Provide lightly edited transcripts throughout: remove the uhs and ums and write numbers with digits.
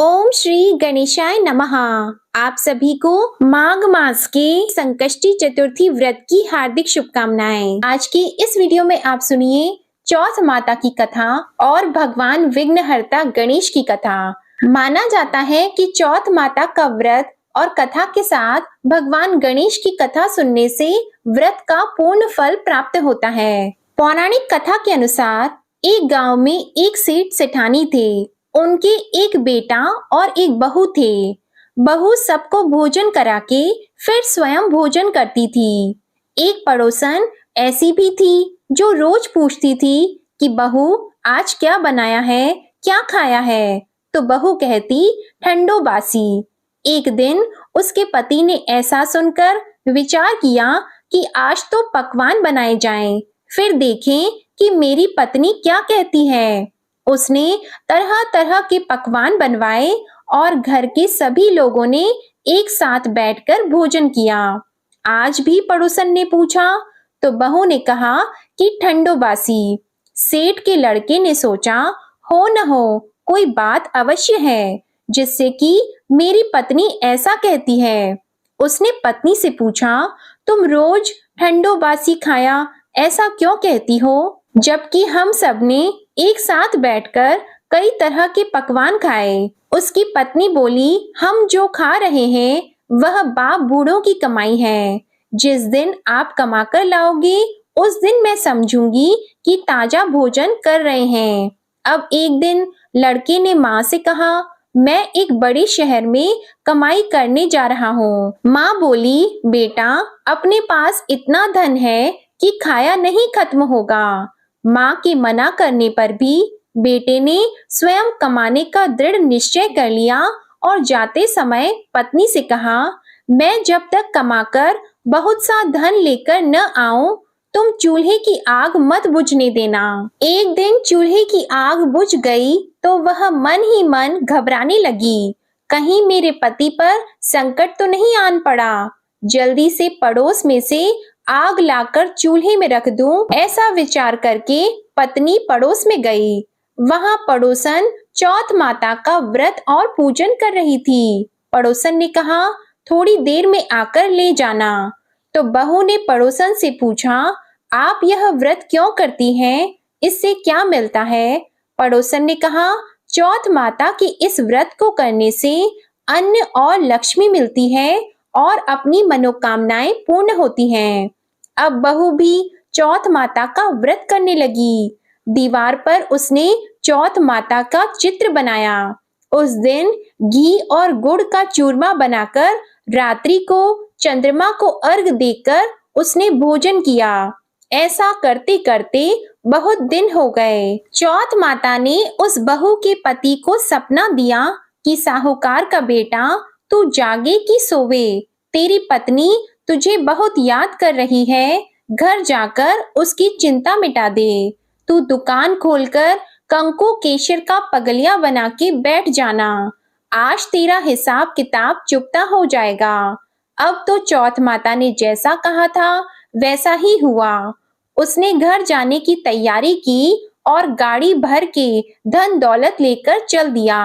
ओम श्री गणेशाय नमः। आप सभी को माघ मास के संकष्टी चतुर्थी व्रत की हार्दिक शुभकामनाएं। आज की इस वीडियो में आप सुनिए चौथ माता की कथा और भगवान विघ्नहर्ता गणेश की कथा। माना जाता है कि चौथ माता का व्रत और कथा के साथ भगवान गणेश की कथा सुनने से व्रत का पूर्ण फल प्राप्त होता है। पौराणिक कथा के अनुसार एक गांव में एक सेठ सेठानी थे। उनके एक बेटा और एक बहू थे। बहू सबको भोजन करा के फिर स्वयं भोजन करती थी। एक पड़ोसन ऐसी भी थी जो रोज पूछती थी कि बहू आज क्या बनाया है, क्या खाया है। तो बहू कहती ठंडो बासी। एक दिन उसके पति ने ऐसा सुनकर विचार किया कि आज तो पकवान बनाए जाएं, फिर देखें कि मेरी पत्नी क्या कहती है। उसने तरह तरह के पकवान बनवाए और घर के सभी लोगों ने एक साथ बैठकर भोजन किया। आज भी पड़ोसन ने पूछा तो बहू ने कहा कि ठंडो बासी। सेठ के लड़के ने सोचा हो न हो कोई बात अवश्य है जिससे कि मेरी पत्नी ऐसा कहती है। उसने पत्नी से पूछा तुम रोज ठंडो बासी खाया ऐसा क्यों कहती हो, जबकि हम सब ने एक साथ बैठकर कई तरह के पकवान खाए। उसकी पत्नी बोली हम जो खा रहे हैं वह बाप बूढ़ों की कमाई है। जिस दिन आप कमा कर लाओगे उस दिन मैं समझूंगी कि ताजा भोजन कर रहे हैं। अब एक दिन लड़के ने माँ से कहा मैं एक बड़े शहर में कमाई करने जा रहा हूँ। माँ बोली बेटा अपने पास इतना धन है कि खाया नहीं खत्म होगा। माँ के मना करने पर भी बेटे ने स्वयं कमाने का दृढ़ निश्चय कर लिया और जाते समय पत्नी से कहा मैं जब तक कमाकर बहुत सा धन लेकर न आऊं तुम चूल्हे की आग मत बुझने देना। एक दिन चूल्हे की आग बुझ गई तो वह मन ही मन घबराने लगी, कहीं मेरे पति पर संकट तो नहीं आन पड़ा। जल्दी से पड़ोस में से आग लाकर चूल्हे में रख दूं, ऐसा विचार करके पत्नी पड़ोस में गई। वहां पड़ोसन चौथ माता का व्रत और पूजन कर रही थी। पड़ोसन ने कहा थोड़ी देर में आकर ले जाना। तो बहू ने पड़ोसन से पूछा आप यह व्रत क्यों करती हैं, इससे क्या मिलता है। पड़ोसन ने कहा चौथ माता के इस व्रत को करने से अन्न और लक्ष्मी मिलती है और अपनी मनोकामनाएं पूर्ण होती हैं। अब बहू भी चौथ माता का व्रत करने लगी। दीवार पर उसने चौथ माता का चित्र बनाया। उस दिन घी और गुड़ का चूरमा बनाकर रात्रि को चंद्रमा को अर्घ देकर उसने भोजन किया। ऐसा करते करते बहुत दिन हो गए। चौथ माता ने उस बहू के पति को सपना दिया कि साहूकार का बेटा तू जागे कि सोवे, तेरी पत्नी तुझे बहुत याद कर रही है, घर जाकर उसकी चिंता मिटा दे। तू दुकान खोलकर कंकु केशर का पगलिया बना के बैठ जाना, आज तेरा हिसाब किताब चुकता हो जाएगा। अब तो चौथ माता ने जैसा कहा था वैसा ही हुआ। उसने घर जाने की तैयारी की और गाड़ी भर के धन दौलत लेकर चल दिया।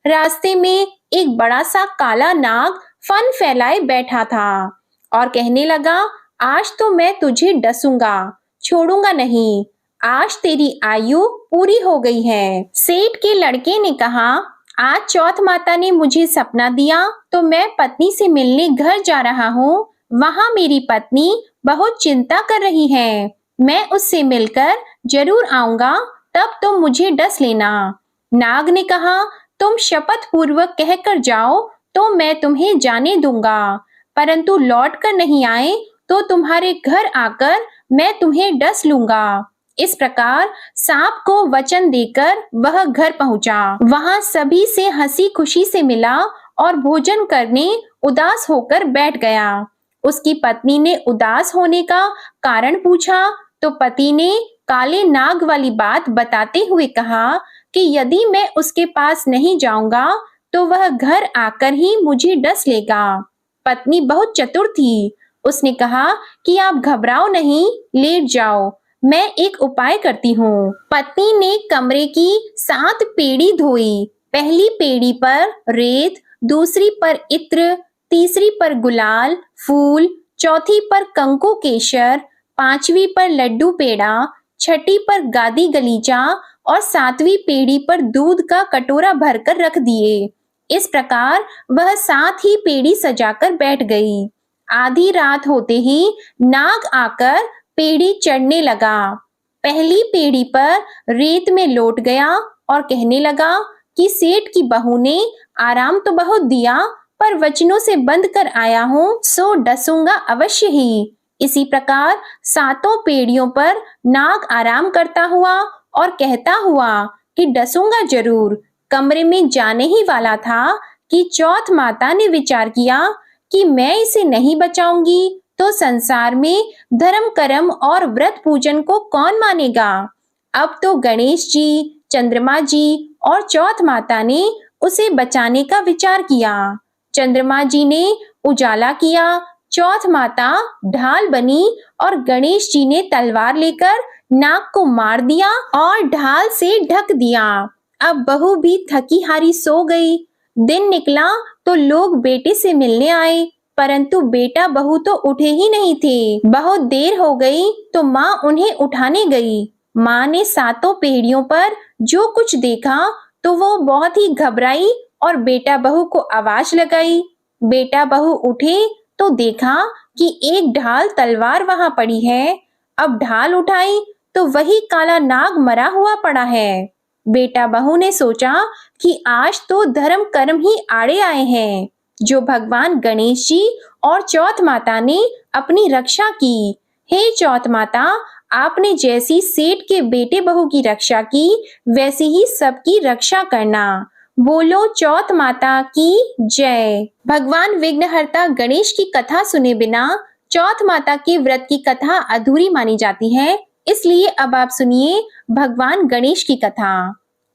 रास्ते में एक बड़ा सा काला नाग फन फैलाए बैठा था और कहने लगा आज तो मैं तुझे डसूंगा, छोड़ूंगा नहीं, आज तेरी आयु पूरी हो गई है। सेठ के लड़के ने कहा आज चौथ माता ने मुझे सपना दिया तो मैं पत्नी से मिलने घर जा रहा हूँ। वहाँ मेरी पत्नी बहुत चिंता कर रही है, मैं उससे मिलकर जरूर आऊंगा, तब तुम मुझे डस लेना। नाग ने कहा तुम शपथ पूर्वक कहकर जाओ तो मैं तुम्हें जाने दूंगा, परंतु लौट कर नहीं आए तो तुम्हारे घर आकर मैं तुम्हें डस लूंगा। इस प्रकार सांप को वचन देकर वह घर पहुंचा। वहां सभी से हंसी खुशी से मिला और भोजन करने उदास होकर बैठ गया। उसकी पत्नी ने उदास होने का कारण पूछा तो पति ने काले नाग वाली बात बताते हुए कहा कि यदि मैं उसके पास नहीं जाऊंगा तो वह घर आकर ही मुझे डस लेगा। पत्नी बहुत चतुर थी। उसने कहा कि आप घबराओ नहीं, लेट जाओ, मैं एक उपाय करती हूँ। पत्नी ने कमरे की 7 पेड़ी धोई, पहली पेड़ी पर रेत, दूसरी पर इत्र, तीसरी पर गुलाल, फूल, चौथी पर कंकु केशर, पांचवी पर लड्डू पेड़ा, छठी पर गादी गलीचा और सातवीं पेड़ी पर दूध का कटोरा भरकर रख दिए। इस प्रकार वह 7 ही पेड़ी सजाकर बैठ गई। आधी रात होते ही नाग आकर पेड़ी चढ़ने लगा। पहली पेड़ी पर रेत में लौट गया और कहने लगा कि सेठ की बहू ने आराम तो बहुत दिया, पर वचनों से बंध कर आया हूँ, सो डसूंगा अवश्य ही। इसी प्रकार 7 पेड़ियों पर नाग आराम करता हुआ और कहता हुआ कि डसूंगा जरूर, कमरे में जाने ही वाला था कि चौथ माता ने विचार किया कि मैं इसे नहीं बचाऊंगी तो संसार में धर्म कर्म और व्रत पूजन को कौन मानेगा। अब तो गणेश जी, चंद्रमा जी और चौथ माता ने उसे बचाने का विचार किया। चंद्रमा जी ने उजाला किया, चौथ माता ढाल बनी और गणेश जी ने तलवार लेकर नाग को मार दिया और ढाल से ढक दिया। अब बहू भी थकी हारी सो गई। दिन निकला तो लोग बेटे से मिलने आए, परंतु बेटा बहू तो उठे ही नहीं थे। बहुत देर हो गई तो माँ उन्हें उठाने गई। माँ ने 7 पेड़ियों पर जो कुछ देखा तो वो बहुत ही घबराई और बेटा बहू को आवाज लगाई। बेटा बहू उठे तो देखा कि एक ढाल तलवार वहां पड़ी है। अब ढाल उठाई तो वही काला नाग मरा हुआ पड़ा है। बेटा बहू ने सोचा कि आज तो धर्म कर्म ही आड़े आए हैं, जो भगवान गणेश जी और चौथ माता ने अपनी रक्षा की। हे चौथ माता, आपने जैसी सेठ के बेटे बहू की रक्षा की, वैसी ही सबकी रक्षा करना। बोलो चौथ माता की जय। भगवान विघ्नहर्ता गणेश की कथा सुने बिना चौथ माता के व्रत की कथा अधूरी मानी जाती है, इसलिए अब आप सुनिए भगवान गणेश की कथा।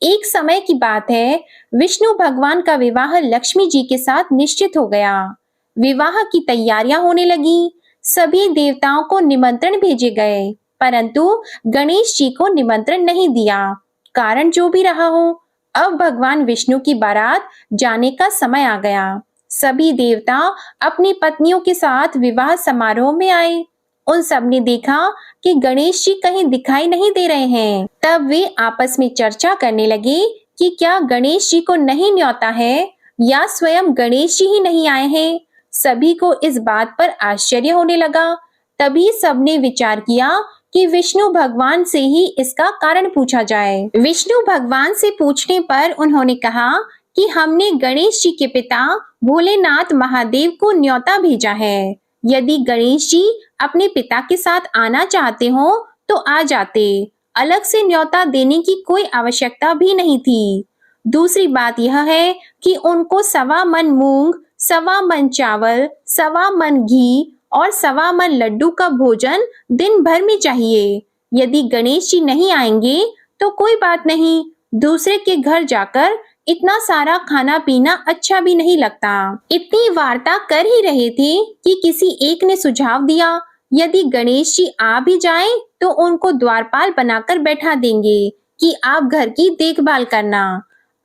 एक समय की बात है, विष्णु भगवान का विवाह लक्ष्मी जी के साथ निश्चित हो गया। विवाह की तैयारियां होने लगी। सभी देवताओं को निमंत्रण भेजे गए, परंतु गणेश जी को निमंत्रण नहीं दिया। कारण जो भी रहा हो, अब भगवान विष्णु की बारात जाने का समय आ गया। सभी देवता अपनी पत्नियों के साथ विवाह समारोह में आए। उन सब ने देखा कि गणेश जी कहीं दिखाई नहीं दे रहे हैं। तब वे आपस में चर्चा करने लगे कि क्या गणेश जी को नहीं न्योता है या स्वयं गणेश जी ही नहीं आए हैं। सभी को इस बात पर आश्चर्य होने लगा। तभी सबने विचार किया कि विष्णु भगवान से ही इसका कारण पूछा जाए। विष्णु भगवान से पूछने पर उन्होंने कहा कि हमने गणेश जी के पिता भोलेनाथ महादेव को न्योता भेजा है। यदि गणेश जी अपने पिता के साथ आना चाहते हो तो आ जाते, अलग से न्योता देने की कोई आवश्यकता भी नहीं थी। दूसरी बात यह है कि उनको 1.25 मन मूंग, 1.25 मन चावल, 1.25 मन घी और 1.25 मन लड्डू का भोजन दिन भर में चाहिए। यदि गणेश जी नहीं आएंगे तो कोई बात नहीं, दूसरे के घर जाकर इतना सारा खाना पीना अच्छा भी नहीं लगता। इतनी वार्ता कर ही रहे थे कि किसी एक ने सुझाव दिया, यदि गणेश जी आ भी जाएं तो उनको द्वारपाल बनाकर बैठा देंगे कि आप घर की देखभाल करना।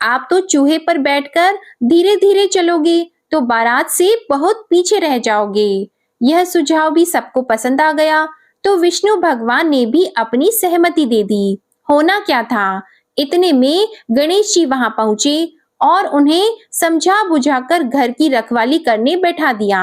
आप तो चूहे पर बैठकर धीरे धीरे चलोगे तो बारात से बहुत पीछे रह जाओगे। यह सुझाव भी सबको पसंद आ गया, तो विष्णु भगवान ने भी अपनी सहमति दे दी। होना क्या था, इतने में गणेश जी वहां पहुंचे और उन्हें समझा बुझाकर घर की रखवाली करने बैठा दिया।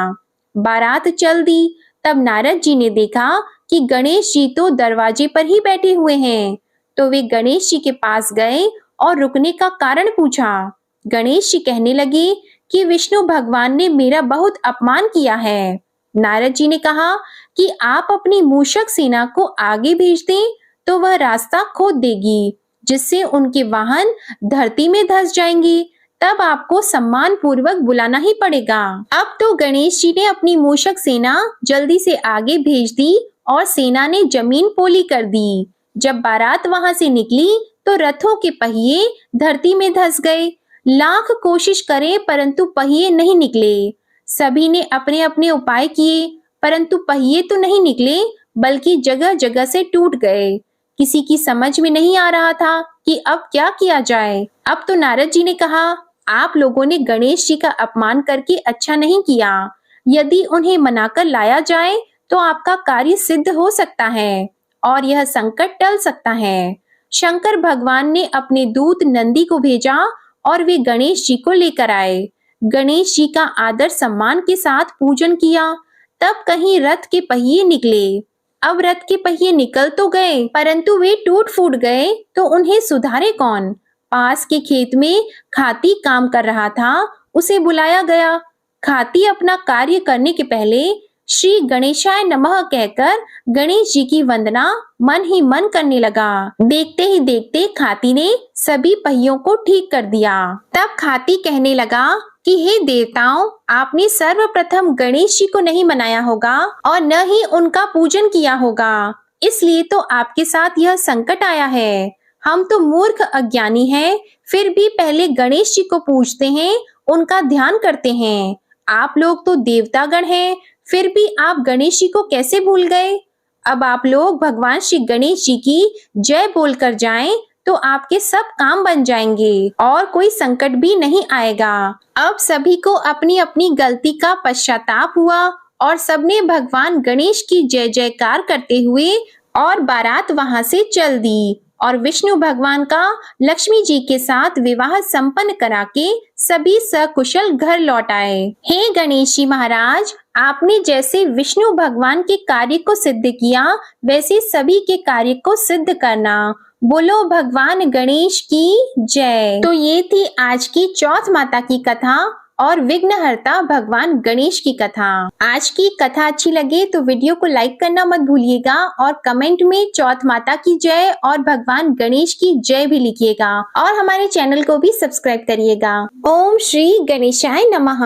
बारात चल दी। तब नारद जी ने देखा कि गणेश जी तो दरवाजे पर ही बैठे हुए हैं, तो वे गणेश जी के पास गए और रुकने का कारण पूछा। गणेश जी कहने लगे कि विष्णु भगवान ने मेरा बहुत अपमान किया है। नारद जी ने कहा कि आप अपनी मूषक सेना को आगे भेज दें तो वह रास्ता खोद देगी, जिससे उनके वाहन धरती में धंस जाएंगे। तब आपको सम्मान पूर्वक बुलाना ही पड़ेगा। अब तो गणेश जी ने अपनी मूषक सेना जल्दी से आगे भेज दी और सेना ने जमीन पोली कर दी। जब बारात वहां से निकली तो रथों के पहिए धरती में धंस गए। लाख कोशिश करें परंतु पहिए नहीं निकले। सभी ने अपने अपने उपाय किए, परंतु पहिए तो नहीं निकले, बल्कि जगह जगह से टूट गए। किसी की समझ में नहीं आ रहा था कि अब क्या किया जाए। अब तो नारद जी ने कहा, आप लोगों ने गणेश जी का अपमान करके अच्छा नहीं किया। यदि उन्हें मनाकर लाया जाए तो आपका कार्य सिद्ध हो सकता है और यह संकट टल सकता है। शंकर भगवान ने अपने दूत नंदी को भेजा और वे गणेश जी को लेकर आए। गणेश जी का आदर सम्मान के साथ पूजन किया। तब कहीं रथ के पहिए निकले। अब रथ के पहिए निकल तो गए, परंतु वे टूट फूट गए तो उन्हें सुधारे कौन। पास के खेत में खाती काम कर रहा था, उसे बुलाया गया। खाती अपना कार्य करने के पहले श्री गणेशाय नमः कहकर गणेश जी की वंदना मन ही मन करने लगा। देखते ही देखते खाती ने सभी पहियों को ठीक कर दिया। तब खाती कहने लगा कि हे देवताओं, आपने सर्वप्रथम गणेश जी को नहीं मनाया होगा और न ही उनका पूजन किया होगा, इसलिए तो आपके साथ यह संकट आया है। हम तो मूर्ख अज्ञानी हैं, फिर भी पहले गणेश जी को पूजते हैं, उनका ध्यान करते हैं। आप लोग तो देवतागण हैं, फिर भी आप गणेश जी को कैसे भूल गए। अब आप लोग भगवान श्री गणेश जी की जय बोलकर जाएं तो आपके सब काम बन जाएंगे और कोई संकट भी नहीं आएगा। अब सभी को अपनी अपनी गलती का पश्चाताप हुआ और सबने भगवान गणेश की जय जयकार करते हुए और बारात वहां से चल दी और विष्णु भगवान का लक्ष्मी जी के साथ विवाह संपन्न करा के सभी सकुशल घर लौट आए। हे गणेश जी महाराज, आपने जैसे विष्णु भगवान के कार्य को सिद्ध किया, वैसे सभी के कार्य को सिद्ध करना। बोलो भगवान गणेश की जय। तो ये थी आज की चौथ माता की कथा और विघ्नहर्ता भगवान गणेश की कथा। आज की कथा अच्छी लगे तो वीडियो को लाइक करना मत भूलिएगा और कमेंट में चौथ माता की जय और भगवान गणेश की जय भी लिखिएगा और हमारे चैनल को भी सब्सक्राइब करिएगा। ओम श्री गणेशाय नमः।